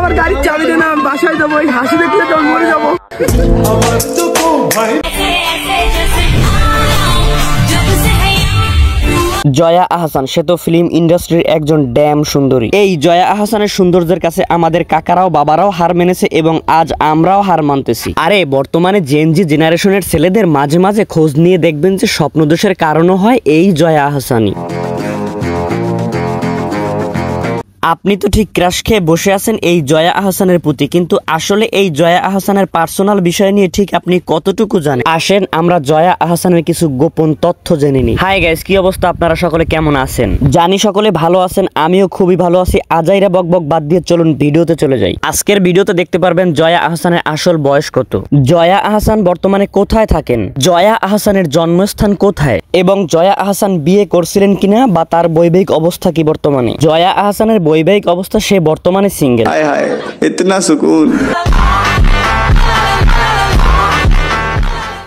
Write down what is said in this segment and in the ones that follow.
আমার গাড়ির চাবি দেন, আমি বাসায় যাবো। এই হাসি দেখলে তো মরে যাবো। জয়া আহসান সে তো ফিল্ম ইন্ডাস্ট্রির একজন ড্যাম সুন্দরী। এই জয়া আহসানের সৌন্দর্যের কাছে আমাদের কাকারাও বাবারাও হার মেনেছে এবং আজ আমরাও হার মানতেছি। আরে বর্তমানে জেনজি জেনারেশনের ছেলেদের মাঝে মাঝে খোঁজ নিয়ে দেখবেন যে স্বপ্নদোষের কারণও হয় এই জয়া আহসানই। আপনি তো ঠিক ক্রাশ খেয়ে বসে আছেন এই জয়া আহসানের প্রতি, কিন্তু আসলে এই জয়া আহসানের পার্সোনাল বিষয় নিয়ে ঠিক আপনি কতটুকু জানেন? আসেন আমরা জয়া আহসানের কিছু গোপন তথ্য জেনে নিই। হাই গাইস, কি অবস্থা? আপনারা সকলে কেমন আছেন? জানি সকলে ভালো আছেন, আমিও খুবই ভালো আছি। আজাইরা বকবক বাদ দিয়ে চলুন ভিডিওতে চলে যাই। আজকের ভিডিওতে দেখতে পারবেন জয়া আহসানের আসল বয়স কত, জয়া আহসান বর্তমানে কোথায় থাকেন, জয়া আহসানের জন্মস্থান কোথায়, এবং জয়া আহসান বিয়ে করছিলেন কিনা বা তার বৈবাহিক অবস্থা কি বর্তমানে। জয়া আহসানের বৈবাহিক অবস্থা সে বর্তমানে সিঙ্গেল। হায় হায় ইতনা সুকুন।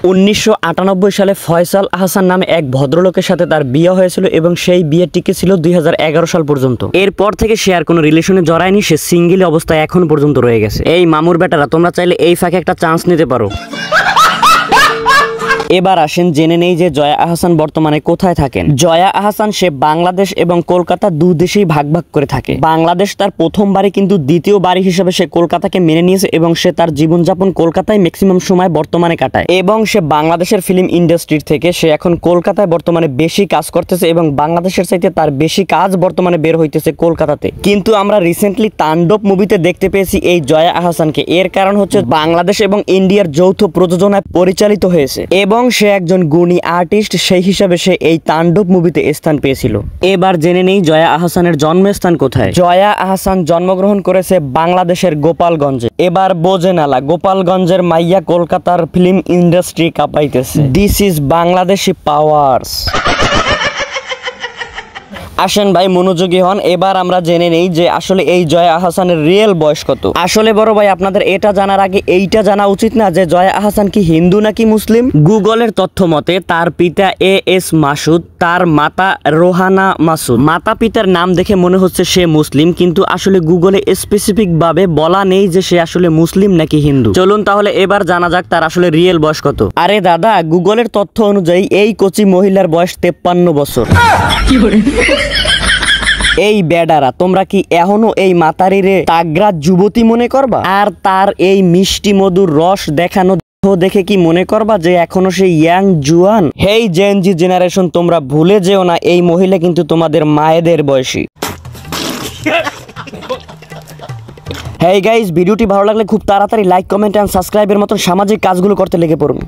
1998 সালে ফয়সাল আহসান নামে এক ভদ্রলোকের সাথে তার বিয়ে হয়েছিল এবং সেই বিয়ে টিকেছিল 2011 সাল পর্যন্ত। এরপর থেকে সে আর কোনো রিলেশনে জড়ায়নি, সে সিঙ্গেল অবস্থায় এখন পর্যন্ত রয়ে গেছে। এই মামুর বেটারা, তোমরা চাইলে এই ফাঁকে একটা চান্স নিতে পারো। এবার আসেন জেনে নেই যে জয়া আহসান বর্তমানে কোথায় থাকেন। জয়া আহসান সে বাংলাদেশ এবং কলকাতা দু দেশেই ভাগ ভাগ করে থাকে। বাংলাদেশ তার প্রথম বাড়ি, কিন্তু দ্বিতীয় বাড়ি হিসেবে সে কলকাতাকে মেনে নিয়েছে এবং সে তার জীবনযাপন কলকাতায় ম্যাক্সিমাম সময় বর্তমানে কাটায়। এবং সে বাংলাদেশের ফিল্ম ইন্ডাস্ট্রি থেকে সে এখন কলকাতায় বর্তমানে বেশি কাজ করতেছে এবং বাংলাদেশের চাইতে তার বেশি কাজ বর্তমানে বের হইতেছে কলকাতাতে। কিন্তু আমরা রিসেন্টলি তাণ্ডব মুভিতে দেখতে পেয়েছি এই জয়া আহসানকে। এর কারণ হচ্ছে বাংলাদেশ এবং ইন্ডিয়ার যৌথ প্রযোজনায় পরিচালিত হয়েছে এবং সে একজন গুণী আর্টিস্ট, সেই হিসাবে সে এই তাণ্ডব মুভিতে স্থান পেয়েছিল। এবার জেনে নেই জয়া আহসানের জন্মস্থান কোথায়। জয়া আহসান জন্মগ্রহণ করেছে বাংলাদেশের গোপালগঞ্জে। এবার বোঝেন আলা, গোপালগঞ্জের মাইয়া কলকাতার ফিল্ম ইন্ডাস্ট্রি কাঁপাইতেছে। This is Bangladeshi powers. আসেন ভাই মনোযোগী হন, এবার আমরা জেনে নেই যে আসলে এই জয়া আহসানের রিয়েল বয়স কত। আসলে বড় ভাই, আপনাদের এটা জানার আগে এইটা জানা উচিত না যে জয়া আহসান কি হিন্দু নাকি মুসলিম। গুগলের তথ্য মতে তার পিতা এস মাসুদ, তার মাতা রোহানা মাসুদ। মাতা পিতার নাম দেখে মনে হচ্ছে সে মুসলিম, কিন্তু আসলে গুগলে স্পেসিফিক ভাবে বলা নেই যে সে আসলে মুসলিম নাকি হিন্দু। চলুন তাহলে এবার জানা যাক তার আসলে রিয়েল বয়স কত। আরে দাদা, গুগলের তথ্য অনুযায়ী এই কচি মহিলার বয়স 53 বছর। এই বেডারা, তোমরা কি এখনো এই মাতারিরে তাগড়া যুবতী মনে করবা? আর তার এই মিষ্টি মধুর রস দেখানো দেখে কি মনে করবা যে এখনো সেই ইয়াং জুয়ান? হেই জেনজি জেনারেশন, তোমরা ভুলে যেও না এই মহিলা কিন্তু তোমাদের মায়েদের বয়সী। হেই গাইস, ভিডিওটি ভালো লাগলে খুব তাড়াতাড়ি লাইক, কমেন্ট এন্ড সাবস্ক্রাইবের মতন সামাজিক কাজগুলো করতে লেগে পড়ুন।